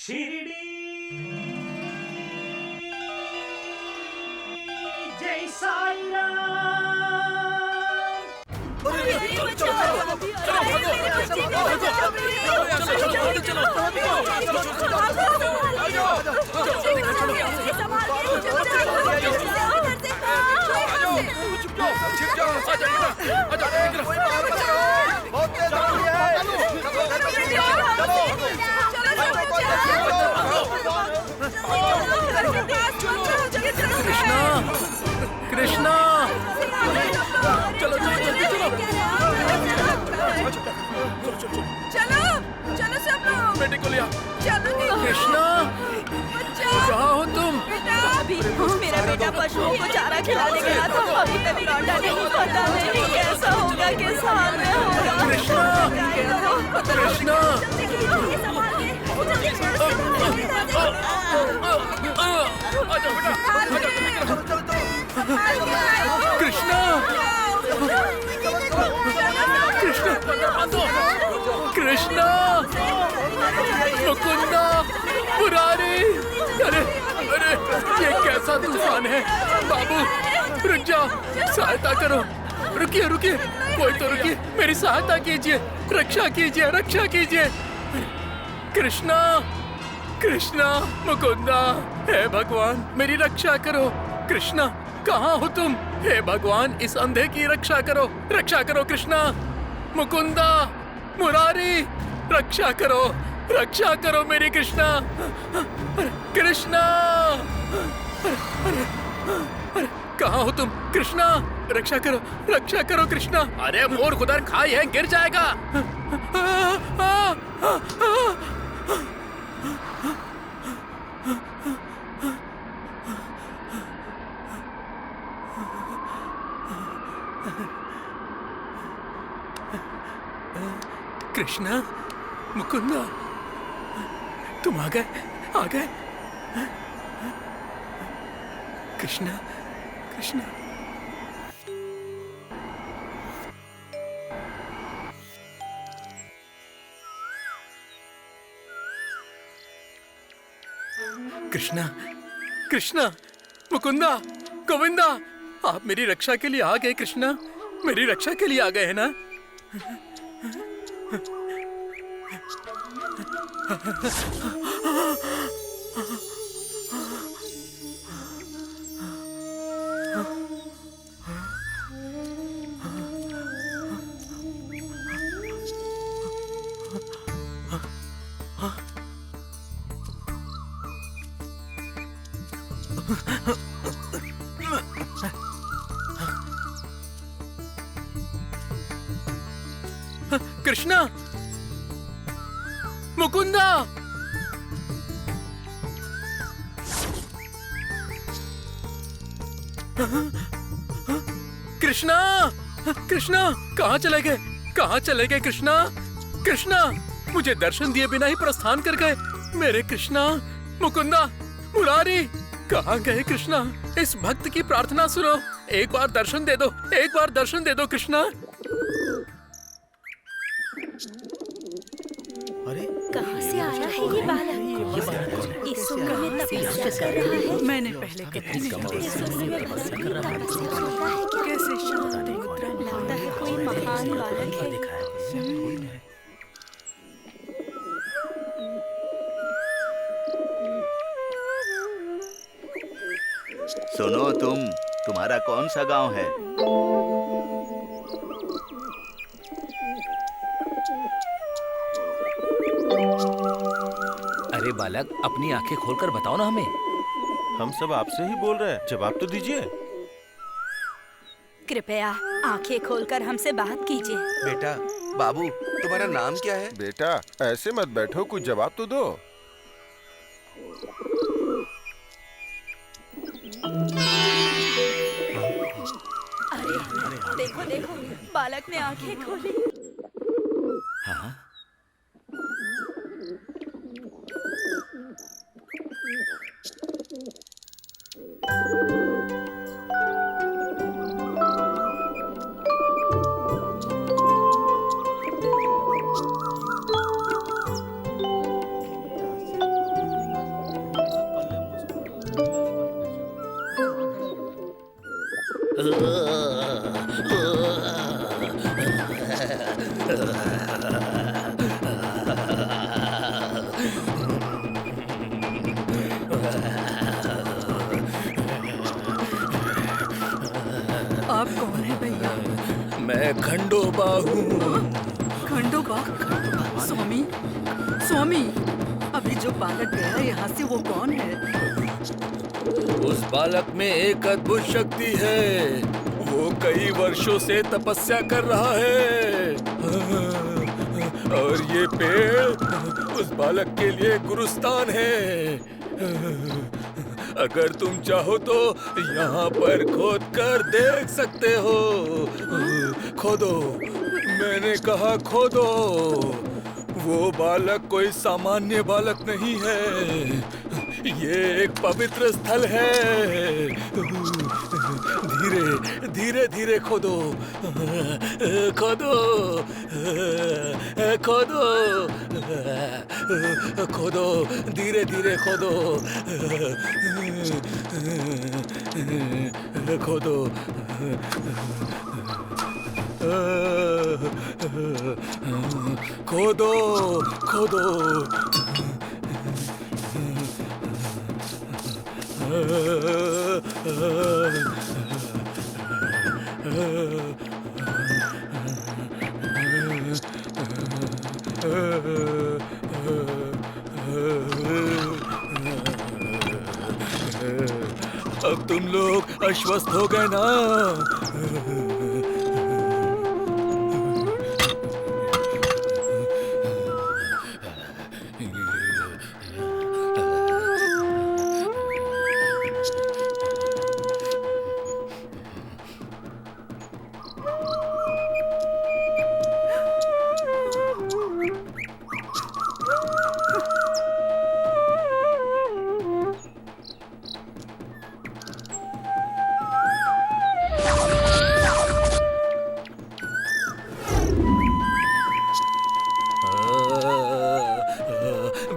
शिरडी जय साई कृष्णा कृष्णा चलो चलो जल्दी चलो चलो सब लोग बेटे को लिया। चलो कृष्णा कहाँ हो तुम? अभी मेरा बेटा पशुओं को चारा खिलाने गया था, अभी तक लौटा नहीं, पता नहीं कैसा होगा, किस हाल में होगा। कृष्णा कृष्णा आजा बेटा कृष्णा कृष्णा मुकुंदा मुरारी। अरे अरे ये कैसा तूफान है? बाबू रुक जाओ, सहायता करो। रुकिए रुकिए, कोई तो रुकिए, मेरी सहायता कीजिए, रक्षा कीजिए, रक्षा कीजिए। कृष्णा कृष्णा मुकुंदा, हे भगवान मेरी रक्षा करो। कृष्णा कहाँ हो तुम? हे भगवान इस अंधे की रक्षा करो, रक्षा करो। कृष्णा मुकुंदा मुरारी, रक्षा करो, रक्षा करो मेरी कृष्णा। कृष्णा कहाँ हो तुम? कृष्णा रक्षा करो, रक्षा करो कृष्णा। अरे मोर खुदर खाई है, गिर जाएगा। कृष्णा मुकुंदा तुम आ गए, आ गए। कृष्णा कृष्णा कृष्णा कृष्णा मुकुंदा गोविंदा, आप मेरी रक्षा के लिए आ गए। कृष्णा मेरी रक्षा के लिए आ गए हैं ना? कृष्णा मुकुंदा कृष्णा कृष्णा कहाँ चले गए, कहाँ चले गए? कृष्णा कृष्णा मुझे दर्शन दिए बिना ही प्रस्थान कर गए मेरे कृष्णा। मुकुंदा मुरारी कहाँ गए? कृष्णा इस भक्त की प्रार्थना सुनो, एक बार दर्शन दे दो, एक बार दर्शन दे दो कृष्णा। अरे कहाँ से आया है ये बालक? इस उम्र में तपस्या कर रहा है। मैंने पहले कितनी इस उम्र में भगवान की तपस्या करता है क्या? कैसे शांति लगता है कोई महान बालक है। सुनो तुम्हारा कौन सा गांव है? अरे बालक अपनी आंखें खोलकर बताओ ना हमें। हम सब आपसे ही बोल रहे हैं, जवाब तो दीजिए। कृपया आंखें खोलकर हमसे बात कीजिए। बेटा बाबू तुम्हारा नाम क्या है? बेटा ऐसे मत बैठो, कुछ जवाब तो दो। अरे देखो देखो, बालक ने आंखें खोली। हाँ आप कौन है भैया? मैं खंडोबा हूँ। खंडोबा? स्वामी, स्वामी, अभी जो बालक गया यहाँ से वो कौन है? उस बालक में एक अद्भुत शक्ति है। वो कई वर्षों से तपस्या कर रहा है और ये पेड़ उस बालक के लिए गुरुस्थान है। अगर तुम चाहो तो यहाँ पर खोद कर देख सकते हो। खोदो, मैंने कहा खोदो। वो बालक कोई सामान्य बालक नहीं है, ये एक पवित्र स्थल है। धीरे धीरे धीरे खोदो, खोदो, खोदो, खोदो, धीरे धीरे खोदो, खोदो। खोदो, खोदो। अब तुम लोग आश्वस्त हो गए ना?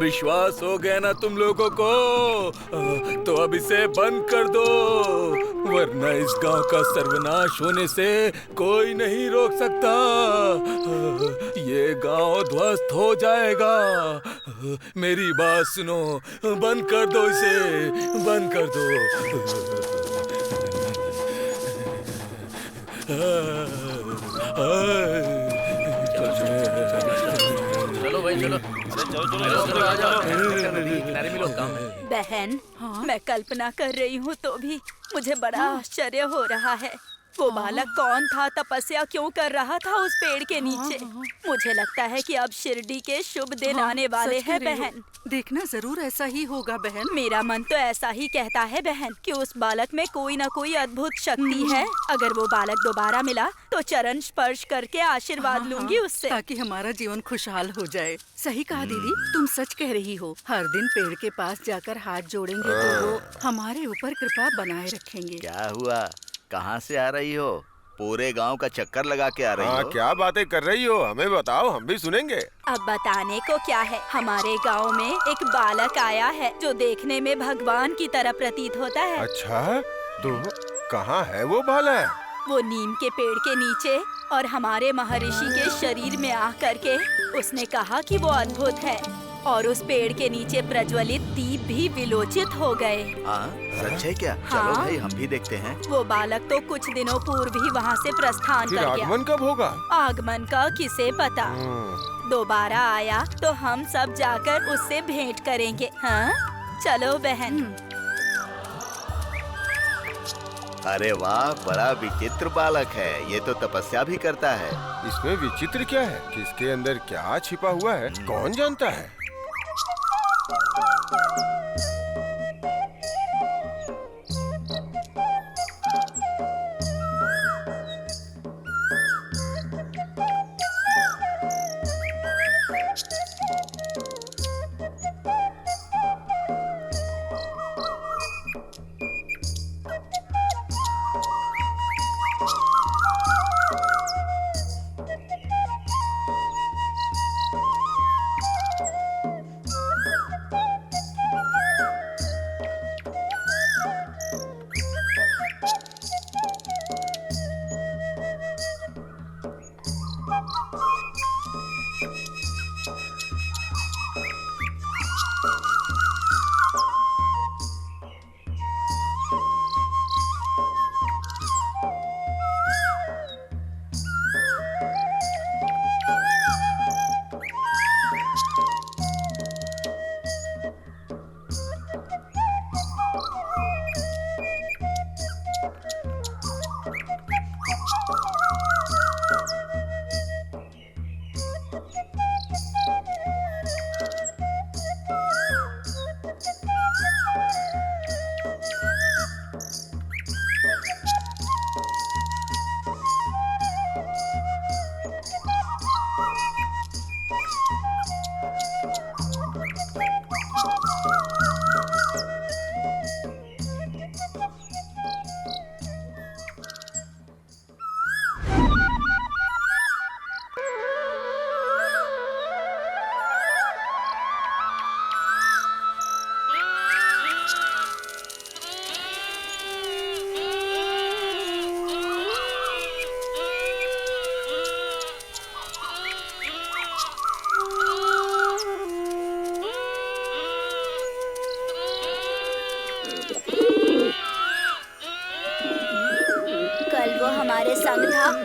विश्वास हो गया ना तुम लोगों को? तो अब इसे बंद कर दो, वरना इस गांव का सर्वनाश होने से कोई नहीं रोक सकता। ये गांव ध्वस्त हो जाएगा। मेरी बात सुनो, बंद कर दो इसे, बंद कर दो। चलो भाई चलो। चलो आ जाओ। किनारे मिलो, काम है। बहन, मैं कल्पना कर रही हूँ तो भी मुझे बड़ा आश्चर्य हो रहा है। वो बालक कौन था? तपस्या क्यों कर रहा था उस पेड़ के नीचे? मुझे लगता है कि अब शिरडी के शुभ दिन आने वाले हैं बहन। देखना जरूर ऐसा ही होगा बहन। मेरा मन तो ऐसा ही कहता है बहन कि उस बालक में कोई ना कोई अद्भुत शक्ति है। अगर वो बालक दोबारा मिला तो चरण स्पर्श करके आशीर्वाद लूंगी उससे, ताकि हमारा जीवन खुशहाल हो जाए। सही कहा दीदी, तुम सच कह रही हो। हर दिन पेड़ के पास जाकर हाथ जोड़ेंगे तो वो हमारे ऊपर कृपा बनाए रखेंगे। क्या हुआ? कहाँ से आ रही हो? पूरे गांव का चक्कर लगा के आ रही हो? क्या बातें कर रही हो? हमें बताओ, हम भी सुनेंगे। अब बताने को क्या है, हमारे गांव में एक बालक आया है जो देखने में भगवान की तरह प्रतीत होता है। अच्छा, तो कहाँ है वो बालक? वो नीम के पेड़ के नीचे और हमारे महर्षि के शरीर में आ करके उसने कहा कि वो अद्भुत है और उस पेड़ के नीचे प्रज्वलित दीप भी विलोचित हो गए। हाँ, सच है क्या? हाँ। चलो भाई, हम भी देखते हैं। वो बालक तो कुछ दिनों पूर्व ही वहाँ से प्रस्थान फिर कर गया। आगमन कब होगा? आगमन का किसे पता। दोबारा आया तो हम सब जाकर उससे भेंट करेंगे। हाँ, चलो बहन। अरे वाह, बड़ा विचित्र बालक है। ये तो तपस्या भी करता है। इसमें विचित्र क्या है? किसके अंदर क्या छिपा हुआ है, कौन जानता है?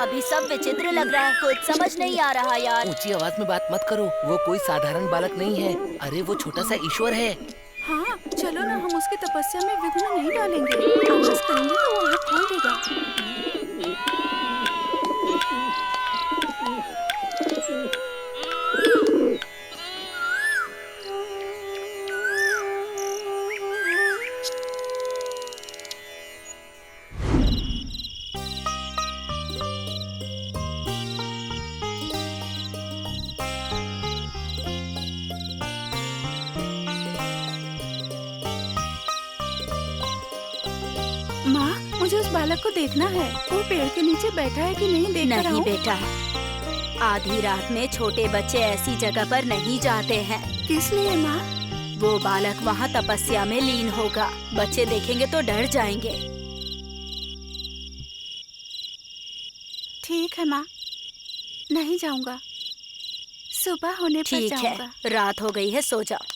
अभी सब विचित्र लग रहा है, कुछ समझ नहीं आ रहा यार। ऊंची आवाज में बात मत करो, वो कोई साधारण बालक नहीं है। अरे वो छोटा सा ईश्वर है। हाँ चलो ना, हम उसकी तपस्या में विघ्न नहीं डालेंगे। आवाज करेंगे तो वो आँख खोल देगा। माँ, मुझे उस बालक को देखना है। वो पेड़ के नीचे बैठा है कि नहीं देख नहीं बेटा, आधी रात में छोटे बच्चे ऐसी जगह पर नहीं जाते हैं। किस लिए माँ? वो बालक वहाँ तपस्या में लीन होगा। बच्चे देखेंगे तो डर जाएंगे। ठीक है माँ, नहीं जाऊंगा। सुबह होने पर ठीक जाऊंगा। है, रात हो गई है, सो जाओ।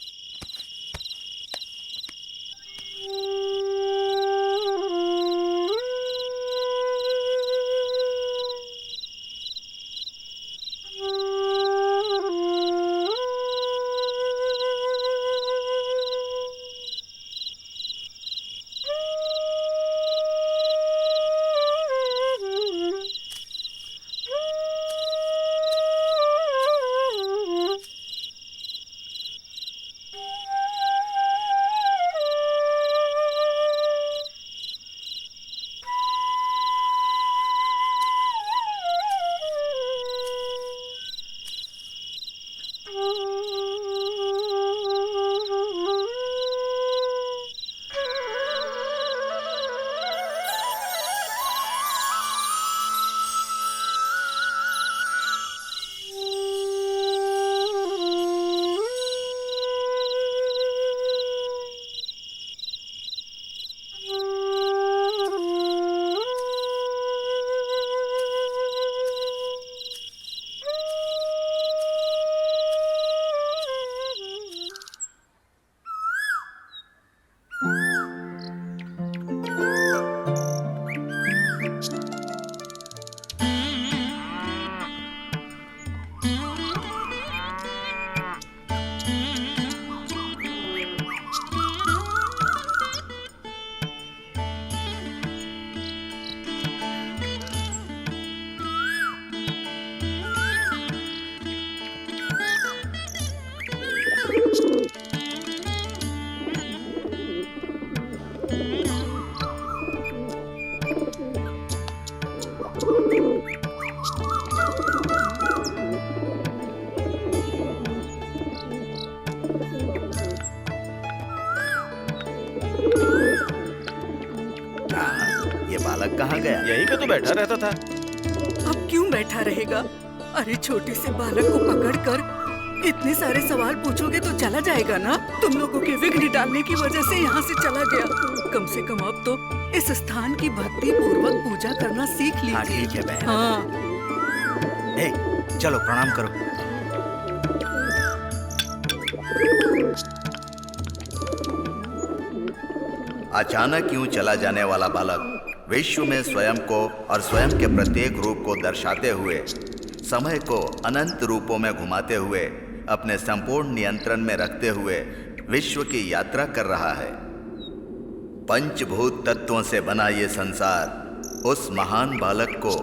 बालक कहाँ गया? यहीं पे तो बैठा रहता था। अब क्यों बैठा रहेगा? अरे छोटे से बालक को पकड़कर इतने सारे सवाल पूछोगे तो चला जाएगा ना। तुम लोगों के विघ्न डालने की वजह से यहाँ से चला गया। कम से कम अब तो इस स्थान की भक्ति पूर्वक पूजा करना सीख लीजिए। हाँ ठीक है बहन। हाँ। चलो प्रणाम करो। अचानक यूं चला जाने वाला बालक विश्व में स्वयं को और स्वयं के प्रत्येक रूप को दर्शाते हुए, समय को अनंत रूपों में घुमाते हुए, अपने संपूर्ण नियंत्रण में रखते हुए विश्व की यात्रा कर रहा है। पंचभूत तत्वों से बना ये संसार उस महान बालक को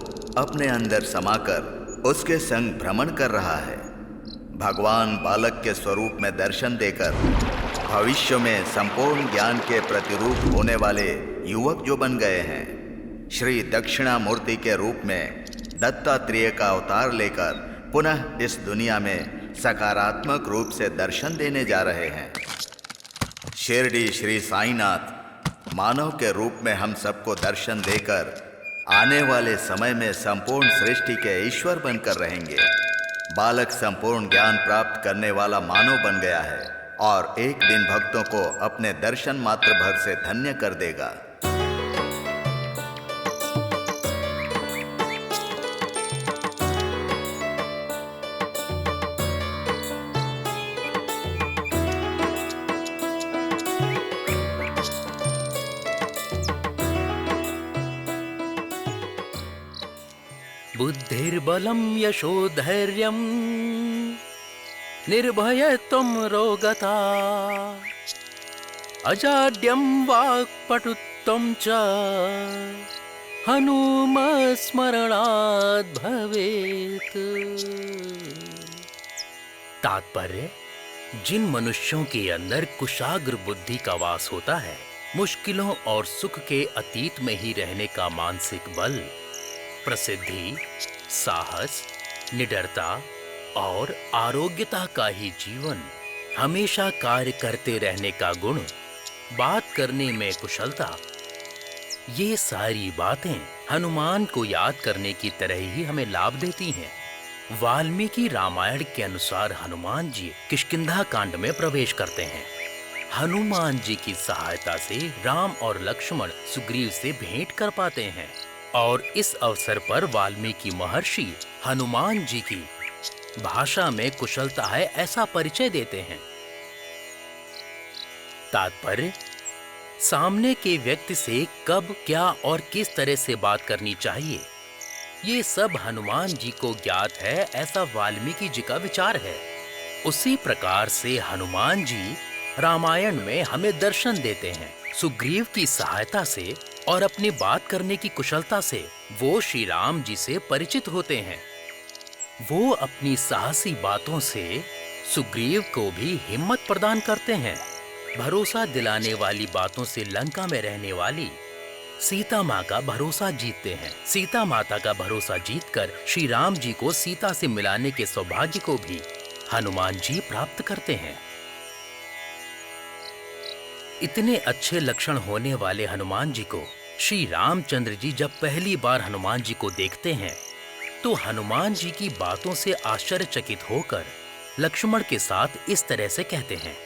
अपने अंदर समाकर उसके संग भ्रमण कर रहा है। भगवान बालक के स्वरूप में दर्शन देकर भविष्य में संपूर्ण ज्ञान के प्रतिरूप होने वाले युवक जो बन गए हैं, श्री दक्षिणामूर्ति के रूप में दत्तात्रेय का अवतार लेकर पुनः इस दुनिया में सकारात्मक रूप से दर्शन देने जा रहे हैं। शिरडी श्री साईनाथ मानव के रूप में हम सबको दर्शन देकर आने वाले समय में संपूर्ण सृष्टि के ईश्वर बनकर रहेंगे। बालक संपूर्ण ज्ञान प्राप्त करने वाला मानव बन गया है और एक दिन भक्तों को अपने दर्शन मात्र भर से धन्य कर देगा। बुद्धिर्बलं यशोधैर्यं निर्भयत्वं रोगता अजाड्यं वाक्पटुत्वं च हनुमत्स्मरणात् भवेत्। तात्पर्य, जिन मनुष्यों के अंदर कुशाग्र बुद्धि का वास होता है, मुश्किलों और सुख के अतीत में ही रहने का मानसिक बल, प्रसिद्धि, साहस, निडरता और आरोग्यता का ही जीवन, हमेशा कार्य करते रहने का गुण, बात करने में कुशलता, ये सारी बातें हनुमान को याद करने की तरह ही हमें लाभ देती हैं। वाल्मीकि रामायण के अनुसार हनुमान जी किष्किंधा कांड में प्रवेश करते हैं। हनुमान जी की सहायता से राम और लक्ष्मण सुग्रीव से भेंट कर पाते हैं और इस अवसर पर वाल्मीकि महर्षि हनुमान जी की भाषा में कुशलता है ऐसा परिचय देते हैं। तात्पर्य, सामने के व्यक्ति से कब, क्या और किस तरह से बात करनी चाहिए, ये सब हनुमान जी को ज्ञात है ऐसा वाल्मीकि जी का विचार है। उसी प्रकार से हनुमान जी रामायण में हमें दर्शन देते हैं। सुग्रीव की सहायता से और अपनी बात करने की कुशलता से वो श्री राम जी से परिचित होते हैं। वो अपनी साहसी बातों से सुग्रीव को भी हिम्मत प्रदान करते हैं। भरोसा दिलाने वाली बातों से लंका में रहने वाली सीता माँ का भरोसा जीतते हैं। सीता माता का भरोसा जीतकर श्री राम जी को सीता से मिलाने के सौभाग्य को भी हनुमान जी प्राप्त करते हैं। इतने अच्छे लक्षण होने वाले हनुमान जी को श्री रामचंद्र जी जब पहली बार हनुमान जी को देखते हैं तो हनुमान जी की बातों से आश्चर्यचकित होकर लक्ष्मण के साथ इस तरह से कहते हैं,